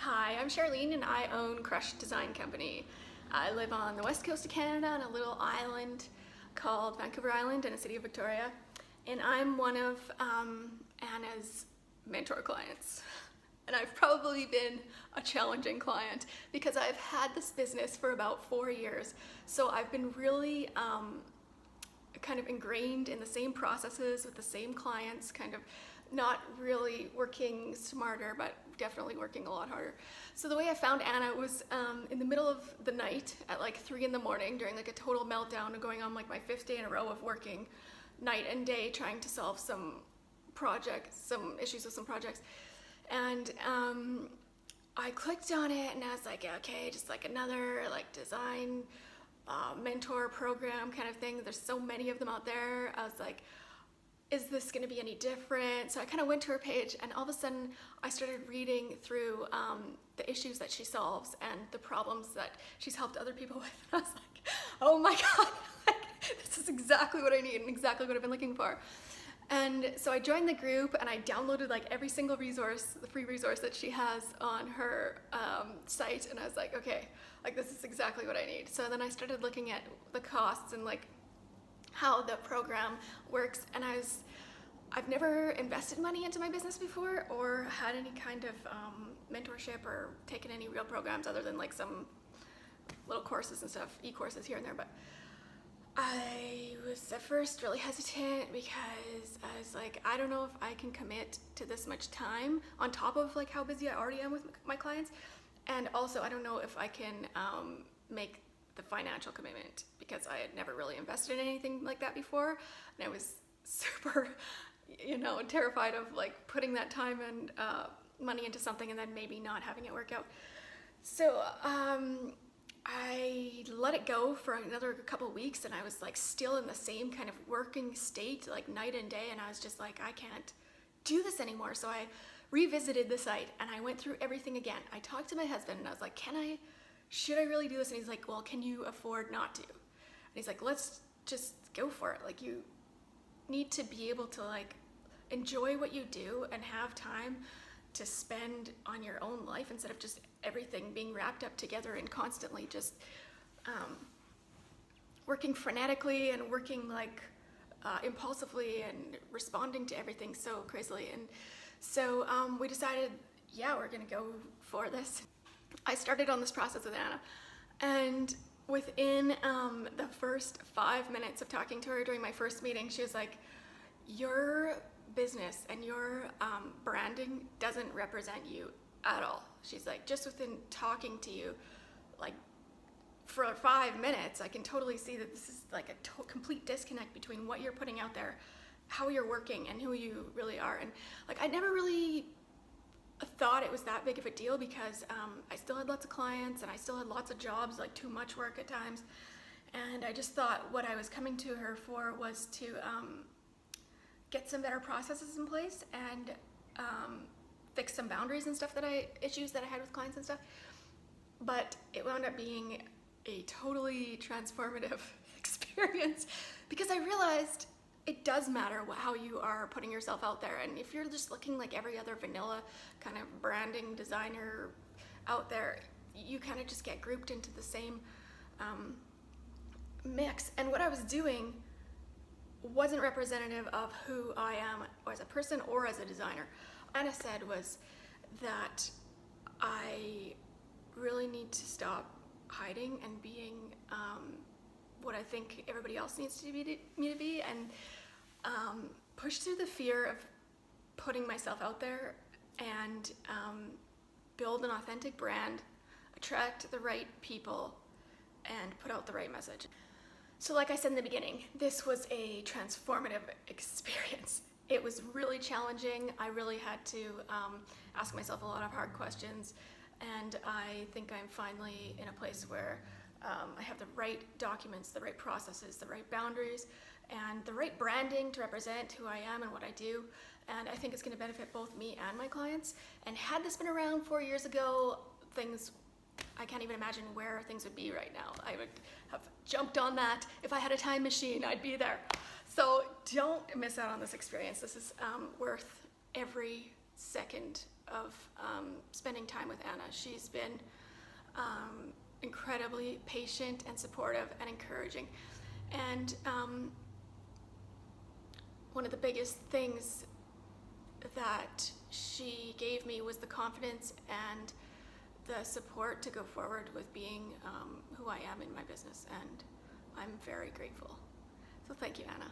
Hi, I'm Charlene and I own Crush Design Company. I live on the west coast of Canada on a little island called Vancouver Island in the city of Victoria. And I'm one of Anna's mentor clients. And I've probably been a challenging client because I've had this business for about 4 years. So I've been really kind of ingrained in the same processes with the same clients, kind of not really working smarter, but definitely working a lot harder. So the way I found Anna was in the middle of the night at like 3 in the morning during like a total meltdown and going on like my 5th day in a row of working night and day trying to solve some issues with some projects. And I clicked on it and I was like, okay, just like another like design mentor program kind of thing. There's so many of them out there. I was like, is this going to be any different? So I kind of went to her page and all of a sudden I started reading through the issues that she solves and the problems that she's helped other people with. And I was like, oh my God, like, this is exactly what I need and exactly what I've been looking for. And so I joined the group and I downloaded like every single resource, the free resource that she has on her site. And I was like, okay, like this is exactly what I need. So then I started looking at the costs and like how the program works. And I've never invested money into my business before or had any kind of mentorship or taken any real programs other than like some little courses and stuff, e-courses here and there. But I was at first really hesitant because I was like, I don't know if I can commit to this much time on top of like how busy I already am with my clients. And also I don't know if I can make the financial commitment because I had never really invested in anything like that before. And I was super, terrified of like putting that time and money into something and then maybe not having it work out. So I let it go for another couple weeks and I was like still in the same kind of working state, like night and day. And I was just like, I can't do this anymore. So I revisited the site and I went through everything again. I talked to my husband and I was like, should I really do this? And he's like, well, can you afford not to? And he's like, let's just go for it. Like you need to be able to like enjoy what you do and have time to spend on your own life instead of just everything being wrapped up together and constantly just working frenetically and working like impulsively and responding to everything so crazily. And so we decided, yeah, we're gonna go for this. I started on this process with Anna, and within the first 5 minutes of talking to her during my first meeting, she was like, your business and your branding doesn't represent you at all. She's like, just within talking to you, like for 5 minutes, I can totally see that this is like a complete disconnect between what you're putting out there, how you're working, and who you really are. And like, I never really thought it was that big of a deal because I still had lots of clients and I still had lots of jobs, like too much work at times. And I just thought what I was coming to her for was to get some better processes in place and fix some boundaries and stuff issues that I had with clients and stuff. But it wound up being a totally transformative experience because I realized it does matter how you are putting yourself out there. And if you're just looking like every other vanilla kind of branding designer out there, you kind of just get grouped into the same mix. And what I was doing wasn't representative of who I am as a person or as a designer. Anna said was that I really need to stop hiding and being what I think everybody else needs me to be, and push through the fear of putting myself out there and build an authentic brand, attract the right people, and put out the right message. So like I said in the beginning, this was a transformative experience. It was really challenging. I really had to ask myself a lot of hard questions, and I think I'm finally in a place where I have the right documents, the right processes, the right boundaries, and the right branding to represent who I am and what I do. And I think it's going to benefit both me and my clients. And had this been around 4 years ago, I can't even imagine where things would be right now. I would have jumped on that. If I had a time machine, I'd be there. So don't miss out on this experience. This is worth every second of spending time with Anna. She's been incredibly patient and supportive and encouraging. And one of the biggest things that she gave me was the confidence and the support to go forward with being who I am in my business, and I'm very grateful. So thank you, Anna.